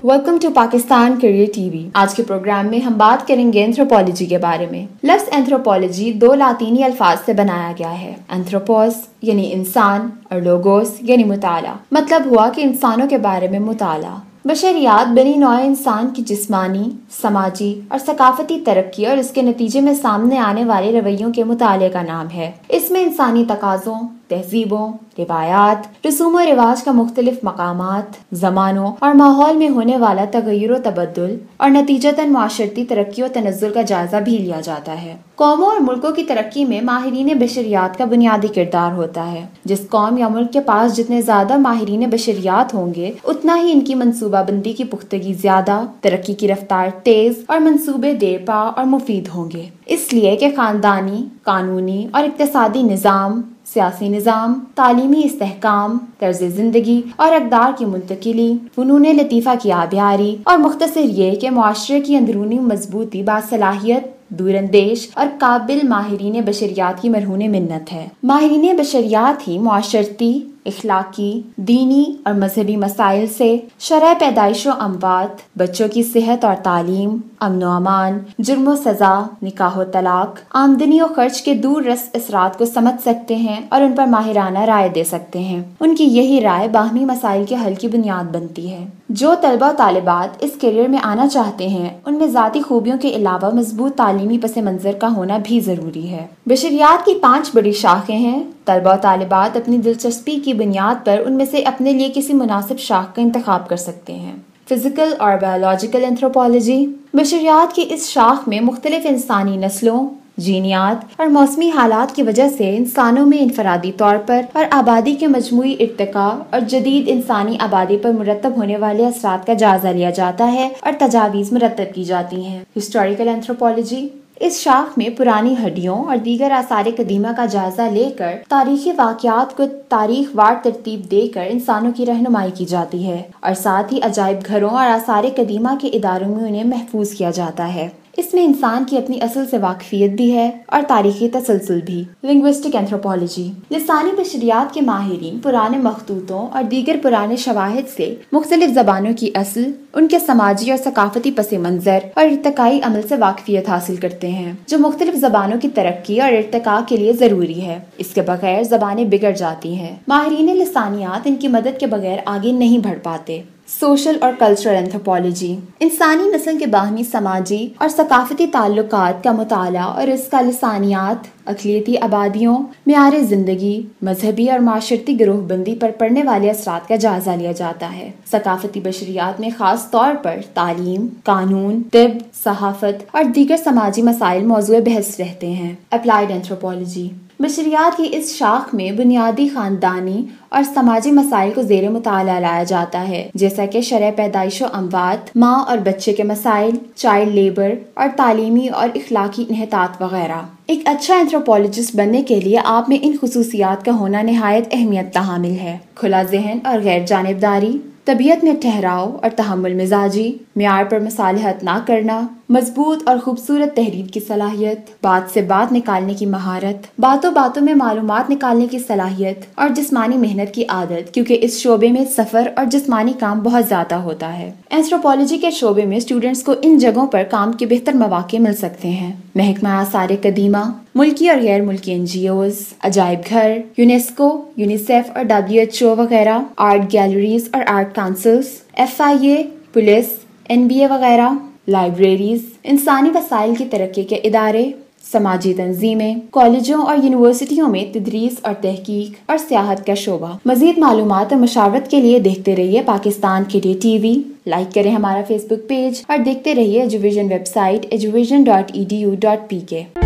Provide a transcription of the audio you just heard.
Welcome to Pakistan career T V. آج کے programme میں ہم بات کریں گے اینتھروپولوجی کے بارے میں۔ لفظ اینتھروپولوجی 2 لاطینی الفاظ سے بنایا گیا ہے، اینتھروپوس یعنی انسان اور لوگوس یعنی مطالعہ۔ مطلب ہوا کہ انسانوں کے بارے میں مطالعہ۔ بشریات بنی نوع انسان کی جسمانی، سماجی اور ثقافتی ترقی اور اس کے نتیجے میں سامنے آنے والے رویوں کے مطالعے کا نام ہے۔ اس میں انسانی تقاضوں، تہذیبوں، روایات، رسوم و رواج کا مختلف مقامات، زمانوں اور ماحول میں ہونے والا تغیر و تبدل اور نتیجتاً معاشرتی ترقی و تنزل کا جائزہ بھی لیا جاتا ہے۔ قوموں اور ملکوں کی ترقی میں ماہرین بشریات کا بنیادی کردار ہوتا ہے۔ جس قوم یا ملک کے پاس جتنے زیادہ ماہرین بشریات ہوں گے، اتنا ہی ان کی منصوبہ بندی کی پختگی زیادہ، ترقی کی رفتار تیز اور منصوبے دیرپا اور مفید ہوں گے۔ اس لیے کہ خاندانی، قانونی اور اقتصادی نظام، سیاسی نظام، تعلیمی استحکام، طرز زندگی اور اقدار کی منتقلی، فنون لطیفہ کی آبیاری اور مختصر یہ کہ معاشرے کی اندرونی مضبوطی باصلاحیت، دور اندیش اور قابل ماہرین بشریات کی مرہون منت ہے۔ ماہرین بشریات ہی معاشرتی، اخلاقی، دینی اور مذہبی مسائل سے شرح پیدائش و اموات، بچوں کی صحت اور تعلیم، امن و امان، جرم و سزا، نکاح و طلاق، آمدنی و خرچ کے دور رس اثرات کو سمجھ سکتے ہیں اور ان پر ماہرانہ رائے دے سکتے ہیں۔ ان کی یہی رائے باہمی مسائل کے حل کی بنیاد بنتی ہے۔ جو طلبہ و طالبات اس کیریئر میں آنا چاہتے ہیں، ان میں ذاتی خوبیوں کے علاوہ مضبوط تعلیمی پس منظر کا ہونا بھی ضروری ہے۔ بشریات کی 5 بڑی شاخیں ہیں۔ طلبہ و طالبات اپنی دلچسپی کی بنیاد پر ان میں سے اپنے لیے کسی مناسب شاخ کا انتخاب کر سکتے ہیں۔ فزیکل اور بایولوجیکل اینتھروپولوجی۔ بشریات کی اس شاخ میں مختلف انسانی نسلوں، جینیات اور موسمی حالات کی وجہ سے انسانوں میں انفرادی طور پر اور آبادی کے مجموعی ارتقاء اور جدید انسانی آبادی پر مرتب ہونے والے اثرات کا جائزہ لیا جاتا ہے اور تجاویز مرتب کی جاتی ہیں۔ Historical anthropology. اس شاخ میں پرانی ہڈیوں اور دیگر آثار قدیمہ کا جائزہ لے کر تاریخی واقعات کو تاریخ وار ترتیب دے کر انسانوں کی رہنمائی کی جاتی ہے اور ساتھ ہی عجائب گھروں اور آثار قدیمہ کے اداروں میں انہیں محفوظ کیا جاتا ہے۔ اس میں انسان کی اپنی اصل سے واقفیت بھی ہے اور تاریخی تسلسل بھی۔ Linguistic anthropology. لسانی بشریات کے ماہرین پرانے مخطوطوں اور دیگر پرانے شواہد سے مختلف زبانوں کی اصل، ان کے سماجی اور ثقافتی پس منظر اور ارتقائی عمل سے واقفیت حاصل کرتے ہیں، جو مختلف زبانوں کی ترقی اور ارتقاء کے لیے ضروری ہے۔ اس کے بغیر زبانیں بگڑ جاتی ہیں۔ ماہرین لسانیات ان کی مدد کے بغیر آگے نہیں بڑھ پاتے۔ سوشل اور کلچرل اینتھروپولوجی۔ انسانی نسل کے باہمی سماجی اور ثقافتی تعلقات کا مطالعہ اور اس کا لسانیات، اقلیتی آبادیوں، معیار زندگی، مذہبی اور معاشرتی گروہ بندی پر پڑنے والے اثرات کا جائزہ لیا جاتا ہے۔ ثقافتی بشریات میں خاص طور پر تعلیم، قانون، طب، صحافت اور دیگر سماجی مسائل موضوع بحث رہتے ہیں۔ Applied anthropology. بشریات کی اس شاخ میں بنیادی خاندانی اور سماجی مسائل کو زیر مطالعہ لایا جاتا ہے، جیسا کہ شرح پیدائش و اموات، ماں اور بچے کے مسائل، چائلڈ لیبر اور تعلیمی اور اخلاقی انحطاط وغیرہ۔ ایک اچھا اینتھروپولوجسٹ بننے کے لیے آپ میں ان خصوصیات کا ہونا نہایت اہمیت کا حامل ہے: کھلا ذہن اور غیر جانبداری، طبیعت میں ٹھہراؤ اور تحمل مزاجی، معیار پر مصالحت نہ کرنا، مضبوط اور خوبصورت تحریر کی صلاحیت، بات سے بات نکالنے کی مہارت، باتوں باتوں میں معلومات نکالنے کی صلاحیت اور جسمانی محنت کی عادت، کیونکہ اس شعبے میں سفر اور جسمانی کام بہت زیادہ ہوتا ہے۔ اینتھروپولوجی کے شعبے میں اسٹوڈنٹس کو ان جگہوں پر کام کے بہتر مواقع مل سکتے ہیں: محکمہ آثار قدیمہ، ملکی اور غیر ملکی NGOs، عجائب گھر، یونیسکو، یونیسیف اور WHO وغیرہ، آرٹ گیلریز اور art councils, FIA، police, NBA وغیرہ، لائبریریز، انسانی وسائل کی ترقی کے ادارے، سماجی تنظیمیں، کالجوں اور یونیورسٹیوں میں تدریس اور تحقیق اور سیاحت کا شعبہ۔ مزید معلومات اور مشاورت کے لیے دیکھتے رہیے Pakistan career T V, like کریں ہمارا فیس بک پیج اور دیکھتے رہیے ایجوویژن ویب سائٹ eduvision.edu.pk۔